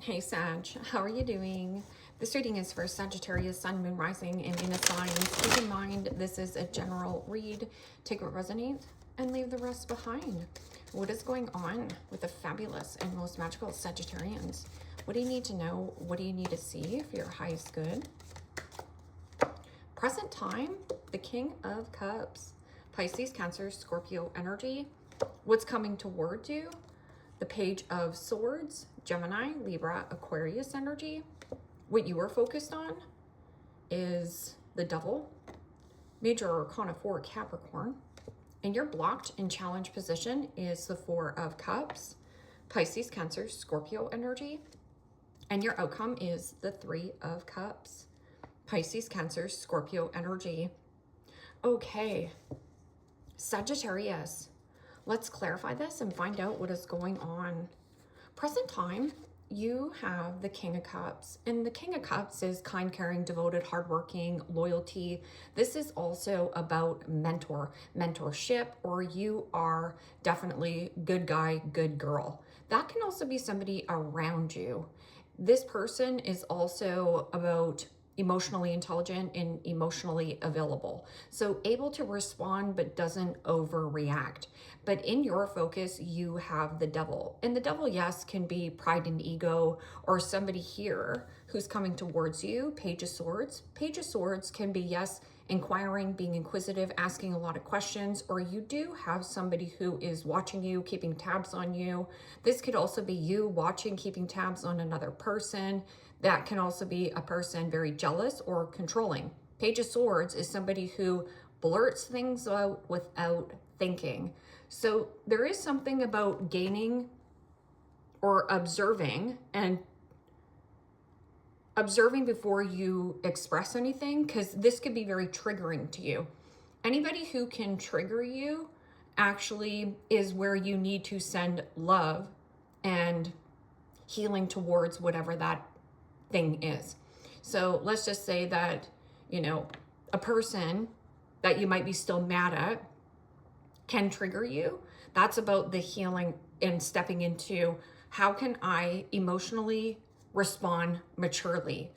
Hey Sag, how are you doing? This reading is for Sagittarius, Sun, Moon, Rising, and Venus signs. Keep in mind, this is a general read. Take what resonates and leave the rest behind. What is going on with the fabulous and most magical Sagittarians? What do you need to know? What do you need to see for your highest good? Present time, the King of Cups. Pisces, Cancer, Scorpio energy. What's coming towards you? The Page of Swords, Gemini, Libra, Aquarius energy. What you are focused on is the Devil, Major Arcana 4, Capricorn. And your blocked and challenged position is the Four of Cups, Pisces, Cancer, Scorpio energy. And your outcome is the Three of Cups, Pisces, Cancer, Scorpio energy. Okay, Sagittarius. Let's clarify this and find out what is going on. Present time, you have the King of Cups. And the King of Cups is kind, caring, devoted, hardworking, loyalty. This is also about mentorship, or you are definitely good guy, good girl. That can also be somebody around you. This person is also about emotionally intelligent and emotionally available. So able to respond, but doesn't overreact. But in your focus, you have the Devil. And the Devil, yes, can be pride and ego, or somebody here who's coming towards you. Page of Swords. Page of Swords can be, yes, inquiring, being inquisitive, asking a lot of questions, or you do have somebody who is watching you, keeping tabs on you. This could also be you watching, keeping tabs on another person. That can also be a person very jealous or controlling. Page of Swords is somebody who blurts things out without thinking. So there is something about gaining or observing, and observing before you express anything, because this could be very triggering to you. Anybody who can trigger you actually is where you need to send love and healing towards whatever that thing is. So let's just say that, you know, a person that you might be still mad at can trigger you. That's about the healing and stepping into how can I emotionally respond maturely.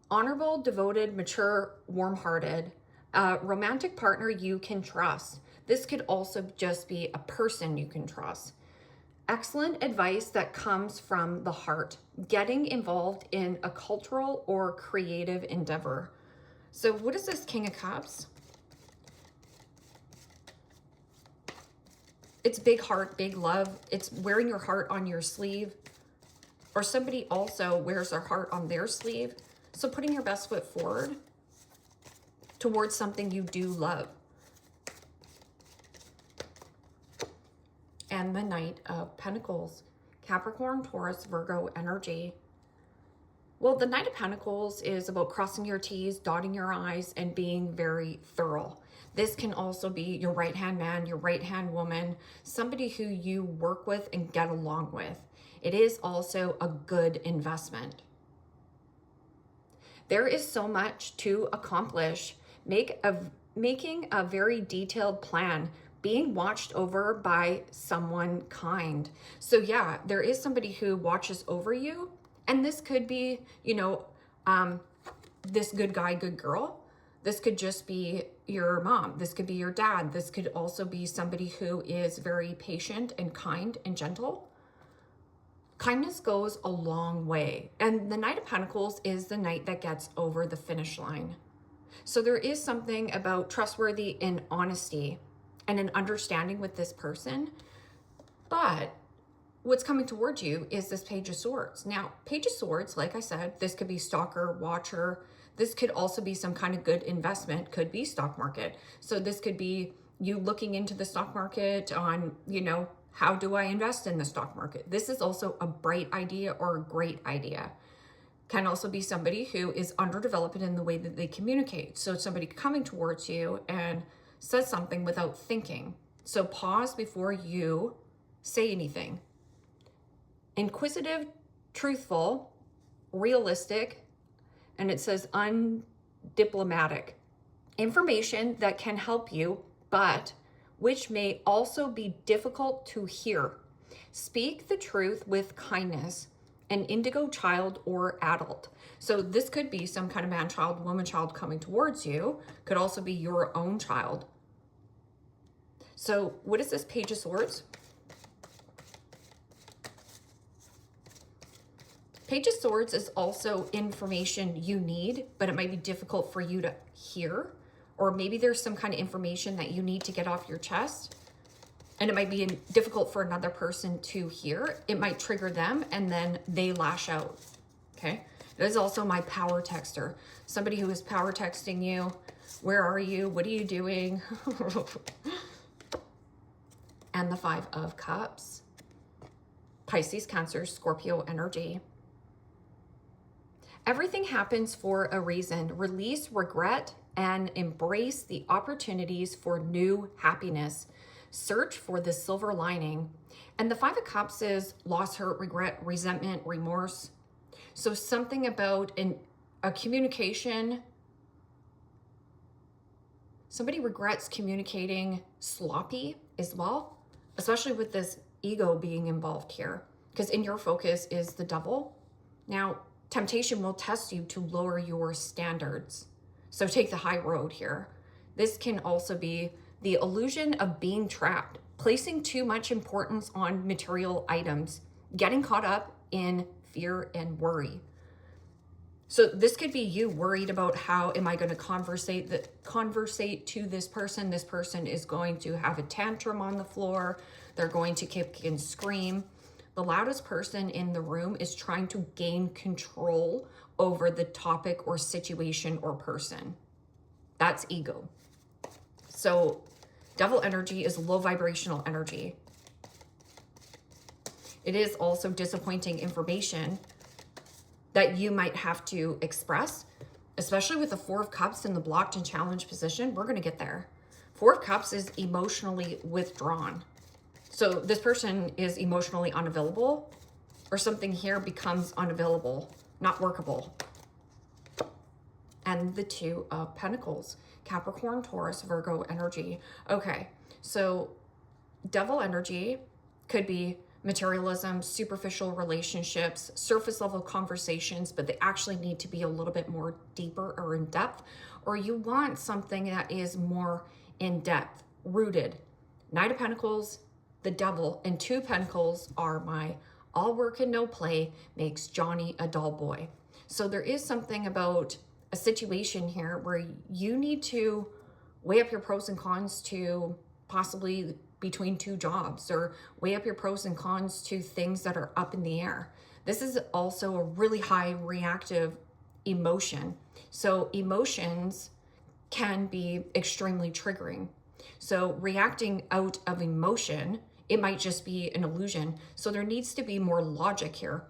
Honorable, devoted, mature, warm-hearted, romantic partner you can trust. This could also just be a person you can trust. Excellent advice that comes from the heart. Getting involved in a cultural or creative endeavor. So what is this King of Cups? It's big heart, big love. It's wearing your heart on your sleeve. Or somebody also wears their heart on their sleeve. So putting your best foot forward towards something you do love. And the Knight of Pentacles, Capricorn, Taurus, Virgo energy. Well, the Knight of Pentacles is about crossing your T's, dotting your I's, and being very thorough. This can also be your right-hand man, your right-hand woman, somebody who you work with and get along with. It is also a good investment. There is so much to accomplish. Making a very detailed plan, being watched over by someone kind. So yeah, there is somebody who watches over you, and this could be, you know, this good guy, good girl. This could just be your mom. This could be your dad. This could also be somebody who is very patient and kind and gentle. Kindness goes a long way. And the Knight of Pentacles is the knight that gets over the finish line. So there is something about trustworthy and honesty and an understanding with this person. But what's coming towards you is this Page of Swords. Now, Page of Swords, like I said, this could be stalker, watcher. This could also be some kind of good investment, could be stock market. So this could be you looking into the stock market on, you know, how do I invest in the stock market? This is also a bright idea or a great idea. Can also be somebody who is underdeveloped in the way that they communicate. So somebody coming towards you and says something without thinking. So pause before you say anything. Inquisitive, truthful, realistic, and it says undiplomatic. Information that can help you, but which may also be difficult to hear. Speak the truth with kindness an indigo child or adult. So this could be some kind of man child, woman child coming towards you. Could also be your own child. So what is this Page of Swords? Page of Swords is also information you need, but it might be difficult for you to hear. Or maybe there's some kind of information that you need to get off your chest. And it might be difficult for another person to hear. It might trigger them and then they lash out, okay? It is also my power texter. Somebody who is power texting you. Where are you? What are you doing? And the Five of Cups. Pisces, Cancer, Scorpio energy. Everything happens for a reason. Release regret and embrace the opportunities for new happiness. Search for the silver lining. And the Five of Cups is loss, hurt, regret, resentment, remorse. So something about a communication. Somebody regrets communicating sloppy as well, especially with this ego being involved here, because in your focus is the Devil. Now, temptation will test you to lower your standards. So take the high road here. This can also be the illusion of being trapped, placing too much importance on material items, getting caught up in fear and worry. So this could be you worried about how am I going to conversate to this person? This person is going to have a tantrum on the floor. They're going to kick and scream. The loudest person in the room is trying to gain control over the topic or situation or person. That's ego. So Devil energy is low vibrational energy. It is also disappointing information that you might have to express, especially with the Four of Cups in the blocked and challenged position. We're going to get there. Four of Cups is emotionally withdrawn. So this person is emotionally unavailable, or something here becomes unavailable, not workable. And the Two of Pentacles, Capricorn, Taurus, Virgo energy. Okay, so Devil energy could be materialism, superficial relationships, surface level conversations, but they actually need to be a little bit more deeper or in depth, or you want something that is more in depth, rooted. Knight of Pentacles, the Devil, and Two of Pentacles are my all work and no play makes Johnny a dull boy. So there is something about a situation here where you need to weigh up your pros and cons to possibly between two jobs, or weigh up your pros and cons to things that are up in the air. This is also a really high reactive emotion. So emotions can be extremely triggering. So reacting out of emotion, it might just be an illusion. So there needs to be more logic here.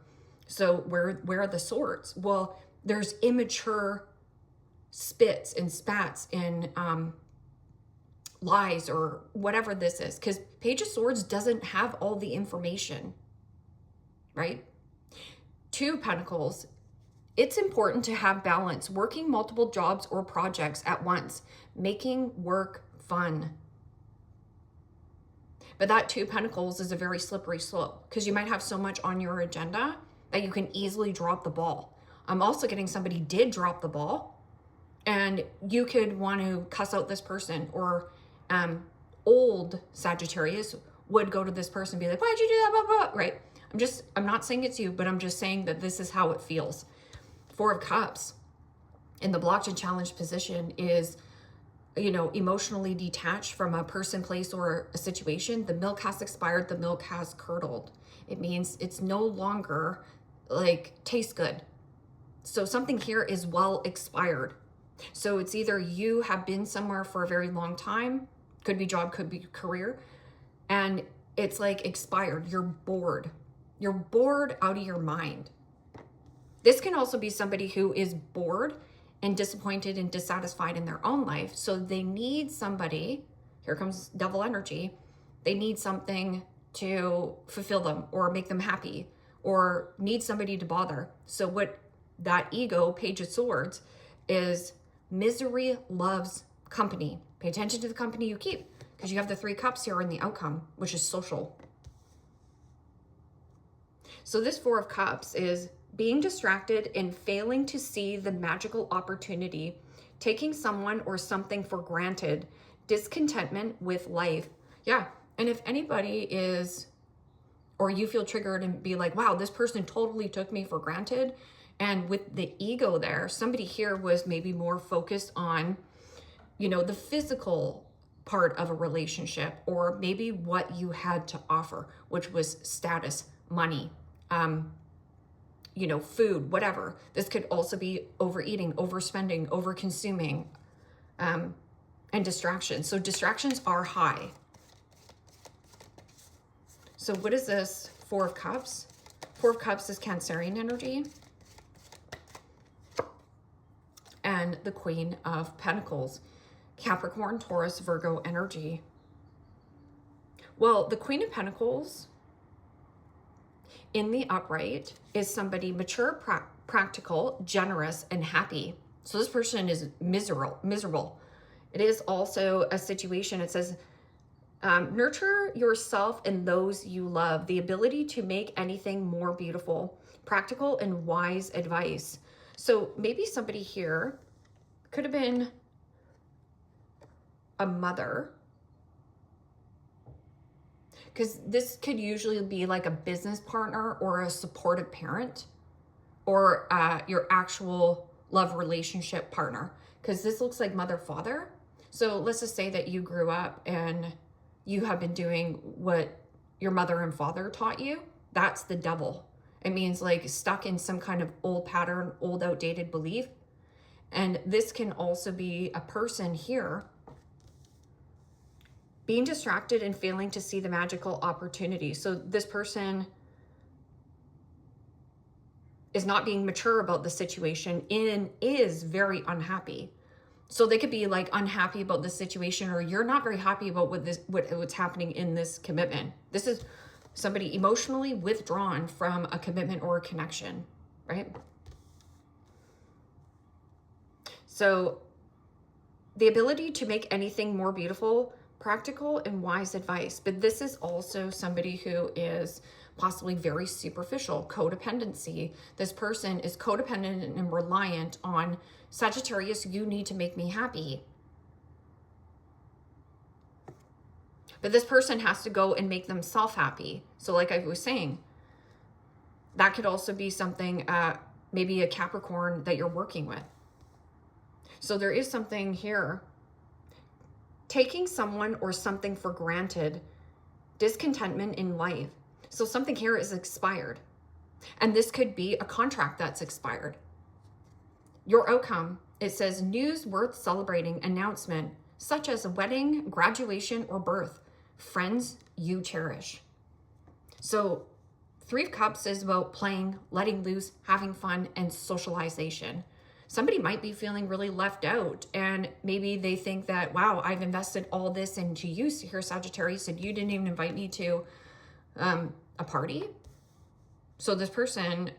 So where are the swords? Well, there's immature spits and spats and lies or whatever this is, because Page of Swords doesn't have all the information, right? Two of Pentacles, it's important to have balance, working multiple jobs or projects at once, making work fun. But that Two of Pentacles is a very slippery slope, because you might have so much on your agenda that you can easily drop the ball. I'm also getting somebody did drop the ball, and you could want to cuss out this person, or old Sagittarius would go to this person and be like, why'd you do that, blah, blah, blah, right? I'm not saying it's you, but I'm just saying that this is how it feels. Four of Cups in the blocked and challenged position is, you know, emotionally detached from a person, place, or a situation. The milk has expired, the milk has curdled. It means it's no longer like tastes good. So something here is well expired. So it's either you have been somewhere for a very long time, could be job, could be career, and it's like expired. You're bored. You're bored out of your mind. This can also be somebody who is bored and disappointed and dissatisfied in their own life. So they need somebody, here comes Devil energy, they need something to fulfill them or make them happy, or need somebody to bother. So what that ego, Page of Swords, is misery loves company. Pay attention to the company you keep, because you have the Three Cups here in the outcome, which is social. So this Four of Cups is being distracted and failing to see the magical opportunity, taking someone or something for granted, discontentment with life. Yeah, and if anybody is, or you feel triggered and be like, wow, this person totally took me for granted. And with the ego there, somebody here was maybe more focused on, the physical part of a relationship, or maybe what you had to offer, which was status, money, food, whatever. This could also be overeating, overspending, overconsuming, and distractions. So distractions are high. So what is this Four of Cups? Four of Cups is Cancerian energy. And the Queen of Pentacles, Capricorn, Taurus, Virgo energy. Well, the Queen of Pentacles in the upright is somebody mature, practical, generous, and happy. So this person is miserable. It is also a situation, it says, nurture yourself and those you love, the ability to make anything more beautiful, practical and wise advice. So maybe somebody here could have been a mother, because this could usually be like a business partner or a supportive parent, or your actual love relationship partner, because this looks like mother, father. So let's just say that you grew up and you have been doing what your mother and father taught you. That's the Devil. It means like stuck in some kind of old pattern, old outdated belief. And this can also be a person here being distracted and failing to see the magical opportunity. So this person is not being mature about the situation and is very unhappy. So they could be like unhappy about the situation, or you're not very happy about what's happening in this commitment. This is somebody emotionally withdrawn from a commitment or a connection, right? So the ability to make anything more beautiful, practical, and wise advice. But this is also somebody who is possibly very superficial, codependency. This person is codependent and reliant on Sagittarius, you need to make me happy. But this person has to go and make themselves happy. So like I was saying, that could also be something, maybe a Capricorn that you're working with. So there is something here, taking someone or something for granted, discontentment in life. So something here is expired. And this could be a contract that's expired. Your outcome, it says news worth celebrating, announcement, such as a wedding, graduation, or birth. Friends you cherish. So Three of Cups is about playing, letting loose, having fun, and socialization. Somebody might be feeling really left out, and maybe they think that, wow, I've invested all this into you here, Sagittarius, and you didn't even invite me to a party. So this person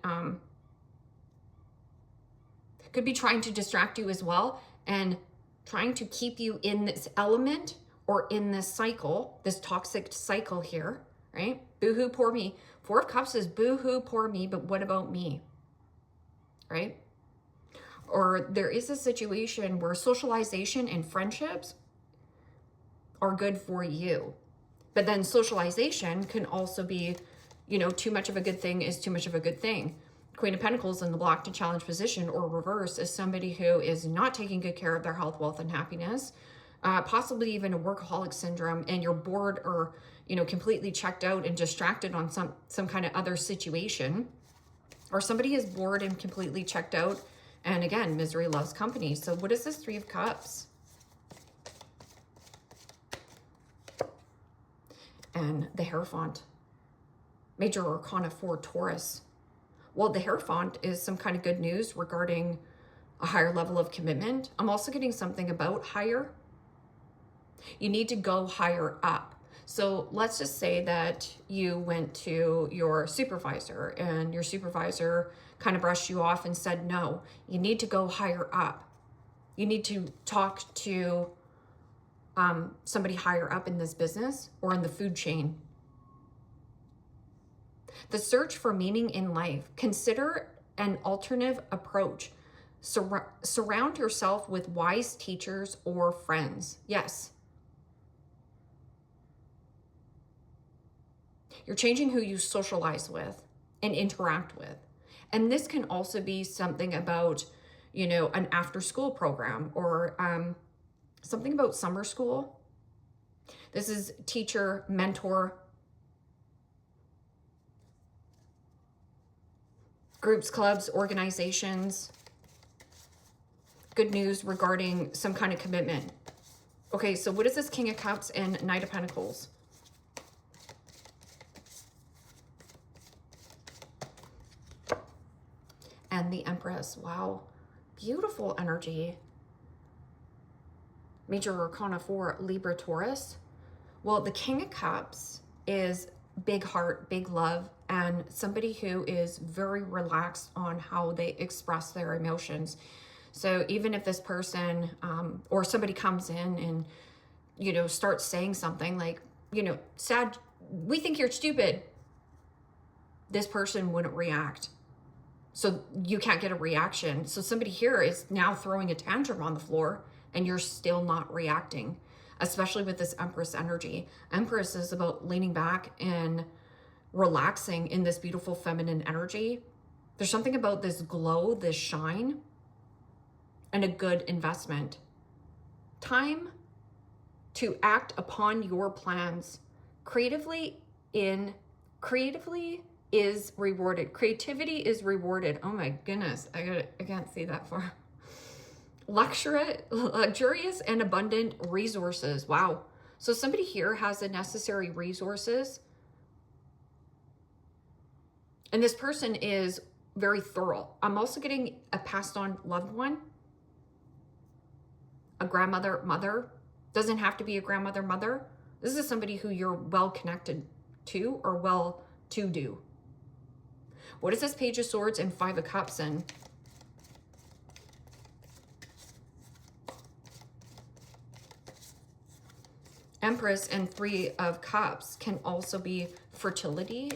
could be trying to distract you as well, and trying to keep you in this element or in this cycle, this toxic cycle here, right? Boo-hoo, poor me. Four of Cups is boo-hoo, poor me, but what about me, right? Or there is a situation where socialization and friendships are good for you. But then socialization can also be, too much of a good thing is too much of a good thing. Queen of Pentacles in the blocked and challenged position, or reverse, is somebody who is not taking good care of their health, wealth, and happiness. Possibly even a workaholic syndrome, and you're bored or, completely checked out and distracted on some kind of other situation. Or somebody is bored and completely checked out. And again, misery loves company. So what is this Three of Cups? And the Hierophant. Major Arcana for Taurus. Well, the Hierophant is some kind of good news regarding a higher level of commitment. I'm also getting something about higher. You need to go higher up. So let's just say that you went to your supervisor and your supervisor kind of brushed you off and said, no, you need to go higher up. You need to talk to somebody higher up in this business or in the food chain. The search for meaning in life. Consider an alternative approach. Surround yourself with wise teachers or friends. Yes. You're changing who you socialize with and interact with. And this can also be something about, you know, an after-school program or something about summer school. This is teacher, mentor, groups, clubs, organizations. Good news regarding some kind of commitment. Okay, so what is this King of Cups and Knight of Pentacles? And the Empress. Wow, beautiful energy. Major Arcana for Libra, Taurus. Well, the King of Cups is big heart, big love, and somebody who is very relaxed on how they express their emotions. So even if this person or somebody comes in and, you know, starts saying something like, you know, sad, we think you're stupid, this person wouldn't react. So you can't get a reaction. So somebody here is now throwing a tantrum on the floor and you're still not reacting, especially with this Empress energy. Empress is about leaning back and relaxing in this beautiful feminine energy. There's something about this glow, this shine, and a good investment. Time to act upon your plans creatively is rewarded. Creativity is rewarded. Oh my goodness, I can't see that far. Luxurious and abundant resources. Wow. So somebody here has the necessary resources. And this person is very thorough. I'm also getting a passed on loved one. A grandmother, mother. Doesn't have to be a grandmother, mother. This is somebody who you're well connected to or well to do. What is this Page of Swords and Five of Cups in? Empress and Three of Cups can also be fertility,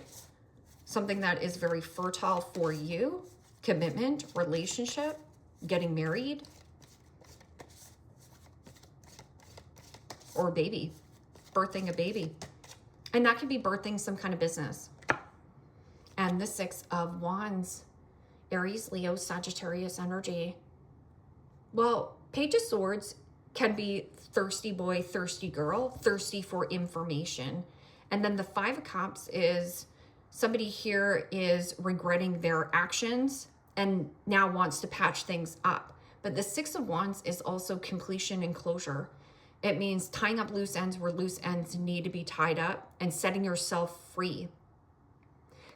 something that is very fertile for you, commitment, relationship, getting married, or baby, birthing a baby. And that could be birthing some kind of business. And the Six of Wands, Aries, Leo, Sagittarius energy. Well, Page of Swords can be thirsty boy, thirsty girl, thirsty for information. And then the Five of Cups is somebody here is regretting their actions and now wants to patch things up. But the Six of Wands is also completion and closure. It means tying up loose ends where loose ends need to be tied up and setting yourself free.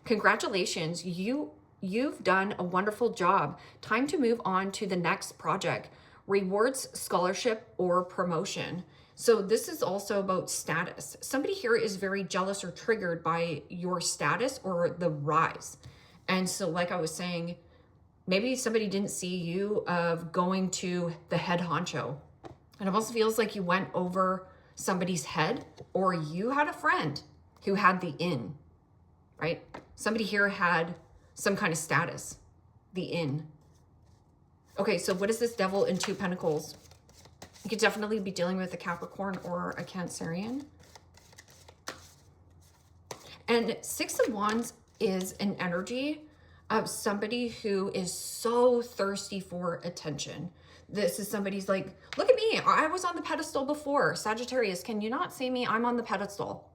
Congratulations, you've done a wonderful job. Time to move on to the next project. Rewards, scholarship, or promotion. So this is also about status. Somebody here is very jealous or triggered by your status or the rise. And so like I was saying, maybe somebody didn't see you of going to the head honcho. And it also feels like you went over somebody's head, or you had a friend who had the in, right? Somebody here had some kind of status, the in. Okay, so what is this Devil in Two Pentacles? You could definitely be dealing with a Capricorn or a Cancerian. And Six of Wands is an energy of somebody who is so thirsty for attention. This is somebody's like, look at me, I was on the pedestal before. Sagittarius, can you not see me? I'm on the pedestal.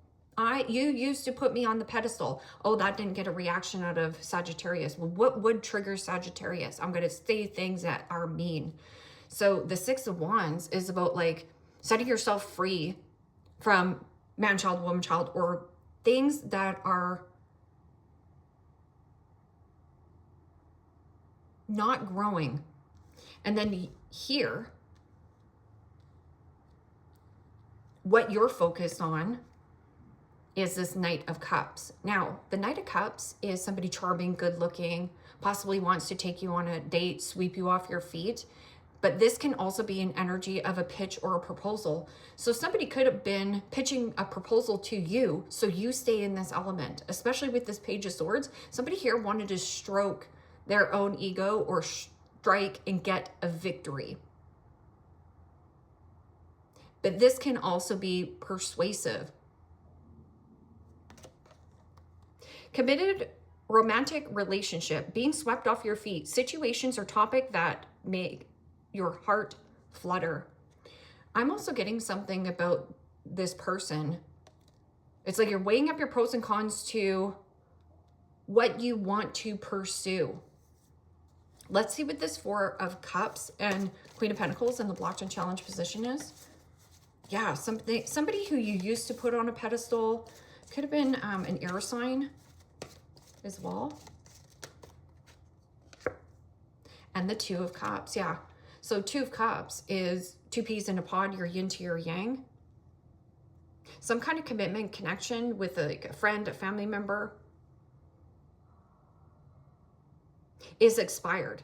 You used to put me on the pedestal. Oh, that didn't get a reaction out of Sagittarius. Well, what would trigger Sagittarius? I'm going to say things that are mean. So the Six of Wands is about like setting yourself free from man, child, woman, child, or things that are not growing. And then here, what you're focused on is this Knight of Cups. Now, the Knight of Cups is somebody charming, good looking, possibly wants to take you on a date, sweep you off your feet. But this can also be an energy of a pitch or a proposal. So somebody could have been pitching a proposal to you, so you stay in this element, especially with this Page of Swords. Somebody here wanted to stroke their own ego or strike and get a victory. But this can also be persuasive. Committed romantic relationship, being swept off your feet, situations or topic that make your heart flutter. I'm also getting something about this person. It's like you're weighing up your pros and cons to what you want to pursue. Let's see what this Four of Cups and Queen of Pentacles and the Blocked and Challenged position is. Yeah, somebody who you used to put on a pedestal. Could have been an air sign as well. And the Two of Cups, yeah. So Two of Cups is two peas in a pod, your yin to your yang. Some kind of commitment, connection with a friend, a family member is expired.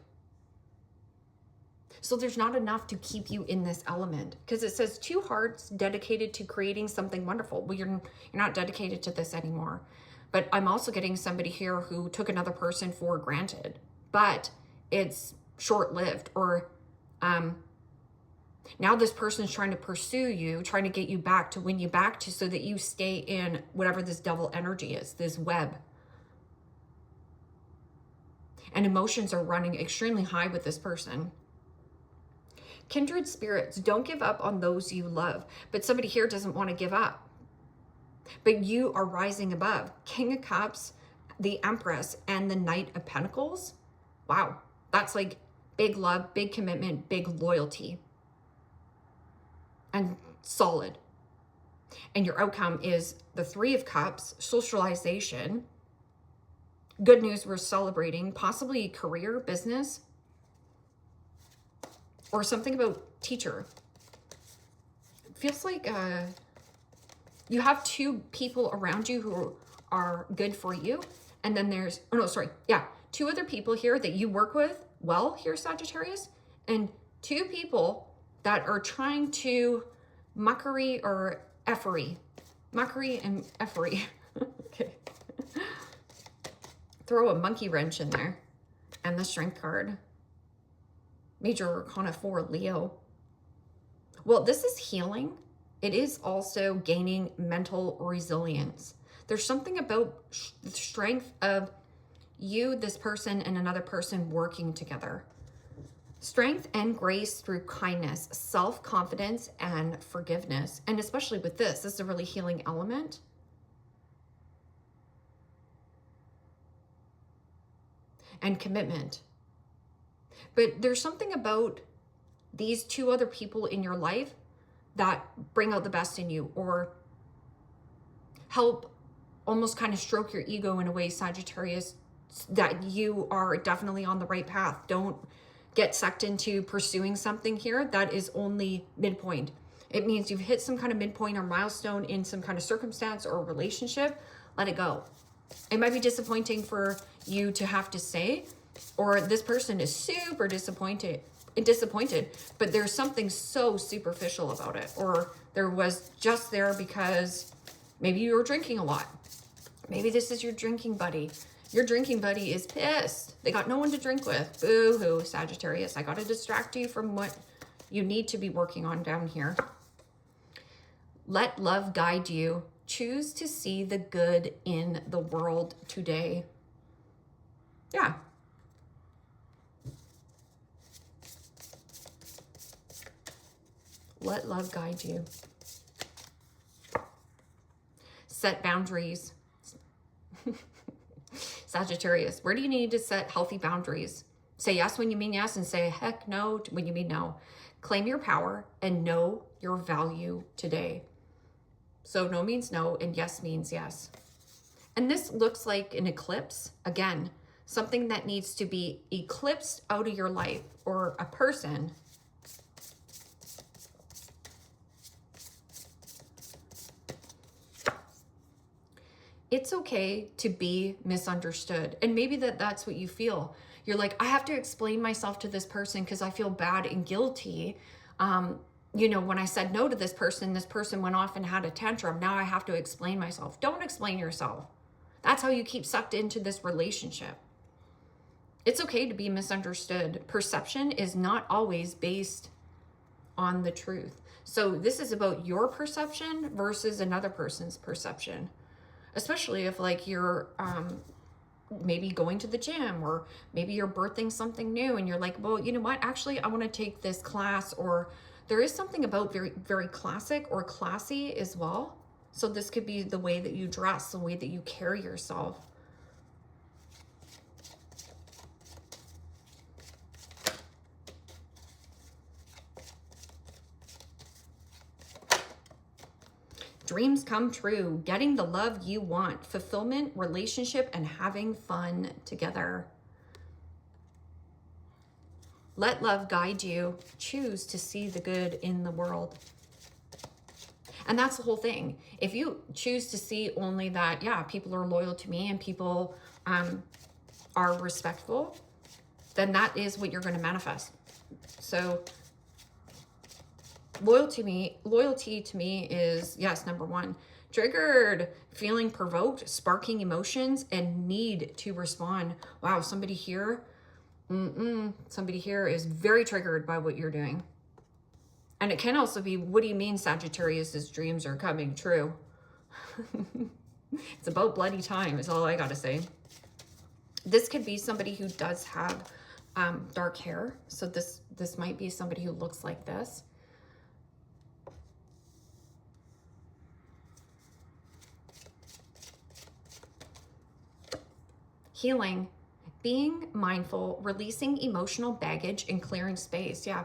So there's not enough to keep you in this element, because it says two hearts dedicated to creating something wonderful. Well, you're not dedicated to this anymore. But I'm also getting somebody here who took another person for granted, but it's short-lived, or now this person is trying to pursue you, trying to get you back, to win you back to, so that you stay in whatever this devil energy is, this web. And emotions are running extremely high with this person. Kindred spirits, don't give up on those you love. But somebody here doesn't want to give up. But you are rising above. King of Cups, the Empress, and the Knight of Pentacles. Wow, that's like big love, big commitment, big loyalty. And solid. And your outcome is the Three of Cups, socialization. Good news we're celebrating, possibly career, business, or something about teacher. It feels like you have two people around you who are good for you. And then there's, oh no, sorry. Yeah, two other people here that you work with well here, Sagittarius. And two people that are trying to mockery or effery. Mockery and effery. Okay. Throw a monkey wrench in there. And the Strength card. Major Arcana 4, Leo. Well, this is healing. It is also gaining mental resilience. There's something about the strength of you, this person, and another person working together. Strength and grace through kindness, self-confidence, and forgiveness. And especially with this is a really healing element. And commitment. But there's something about these two other people in your life that bring out the best in you, or help almost kind of stroke your ego in a way, Sagittarius, that you are definitely on the right path. Don't get sucked into pursuing something here that is only midpoint. It means you've hit some kind of midpoint or milestone in some kind of circumstance or relationship. Let it go. It might be disappointing for you to have to say, or this person is super disappointed, but there's something so superficial about it, or there was just there because maybe you were drinking a lot. Maybe this is your drinking buddy. Your drinking buddy is pissed. They got no one to drink with. Boo-hoo, Sagittarius. I got to distract you from what you need to be working on down here. Let love guide you. Choose to see the good in the world today. Yeah. Let love guide you. Set boundaries. Sagittarius, where do you need to set healthy boundaries? Say yes when you mean yes, and say heck no when you mean no. Claim your power and know your value today. So no means no, and yes means yes. And this looks like an eclipse. Again, something that needs to be eclipsed out of your life, or a person. It's okay to be misunderstood. And maybe that's what you feel. You're like, I have to explain myself to this person because I feel bad and guilty. You know, when I said no to this person went off and had a tantrum. Now I have to explain myself. Don't explain yourself. That's how you keep sucked into this relationship. It's okay to be misunderstood. Perception is not always based on the truth. So this is about your perception versus another person's perception. Especially if like you're maybe going to the gym, or maybe you're birthing something new and you're like, well, you know what? Actually, I want to take this class, or there is something about very, very classic or classy as well. So this could be the way that you dress, the way that you carry yourself. Dreams come true, getting the love you want, fulfillment, relationship, and having fun together. Let love guide you. Choose to see the good in the world. And that's the whole thing. If you choose to see only that, yeah, people are loyal to me and people are respectful, then that is what you're going to manifest. So loyalty to me is, yes, number one, triggered, feeling provoked, sparking emotions, and need to respond. Wow, somebody here is very triggered by what you're doing. And it can also be, what do you mean Sagittarius's dreams are coming true? It's about bloody time is all I gotta say. This could be somebody who does have dark hair. So this might be somebody who looks like this. Healing, being mindful, releasing emotional baggage, and clearing space. Yeah.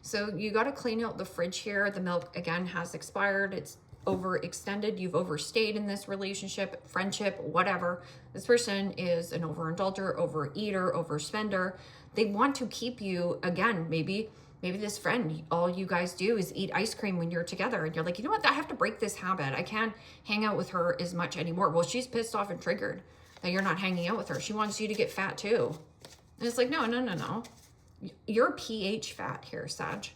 So you got to clean out the fridge here. The milk, again, has expired. It's overextended. You've overstayed in this relationship, friendship, whatever. This person is an overindulger, overeater, overspender. They want to keep you, again, maybe this friend, all you guys do is eat ice cream when you're together. And you're like, you know what? I have to break this habit. I can't hang out with her as much anymore. Well, she's pissed off and triggered that you're not hanging out with her. She wants you to get fat too. And it's like, no. You're pH fat here, Sag.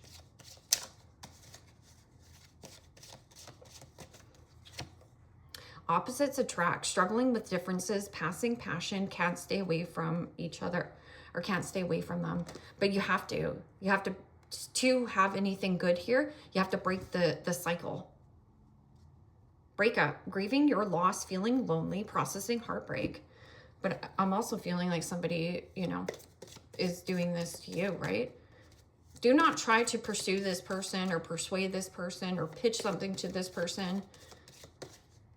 Opposites attract, struggling with differences, passing passion, can't stay away from each other, or can't stay away from them. But you have to have anything good here, you have to break the cycle. Breakup, grieving your loss, feeling lonely, processing heartbreak. But I'm also feeling like somebody, you know, is doing this to you, right? Do not try to pursue this person or persuade this person or pitch something to this person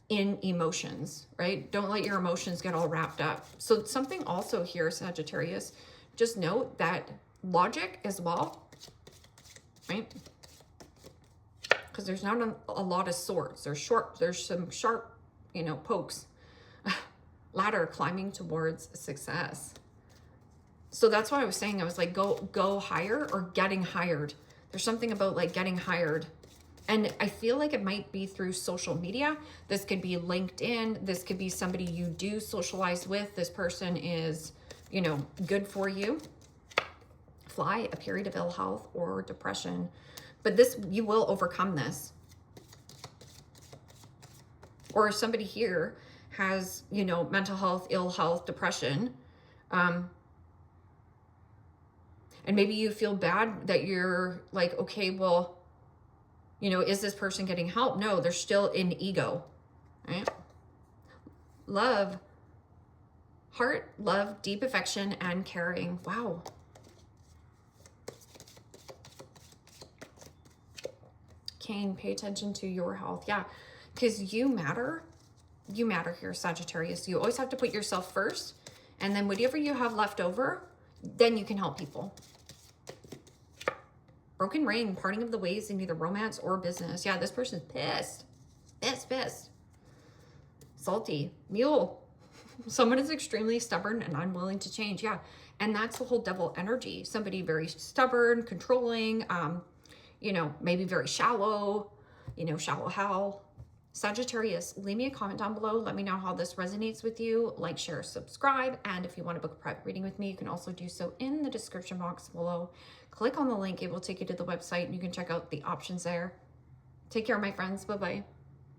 in emotions, right? Don't let your emotions get all wrapped up. So something also here, Sagittarius, just note that logic as well, right? Because there's not a lot of swords. There's some sharp, you know, pokes. Ladder, climbing towards success. So that's why I was saying, I was like, go higher or getting hired. There's something about like getting hired. And I feel like it might be through social media. This could be LinkedIn. This could be somebody you do socialize with. This person is, you know, good for you. Fly, a period of ill health or depression. But this, you will overcome this. Or somebody here has, you know, mental health, ill health, depression. And maybe you feel bad that you're like, okay, well, you know, is this person getting help? No, they're still in ego, right? Love, heart, love, deep affection, and caring. Wow. Cain, pay attention to your health. Yeah, because you matter. You matter here, Sagittarius. You always have to put yourself first. And then whatever you have left over, then you can help people. Broken ring, parting of the ways in either romance or business. Yeah, this person's pissed. Pissed. Salty. Mule. Someone is extremely stubborn and unwilling to change. Yeah, and that's the whole devil energy. Somebody very stubborn, controlling, you know, maybe very shallow, you know, shallow Hal. Sagittarius, leave me a comment down below. Let me know how this resonates with you. Like, share, subscribe. And if you want to book a private reading with me, you can also do so in the description box below. Click on the link. It will take you to the website and you can check out the options there. Take care, my friends. Bye-bye.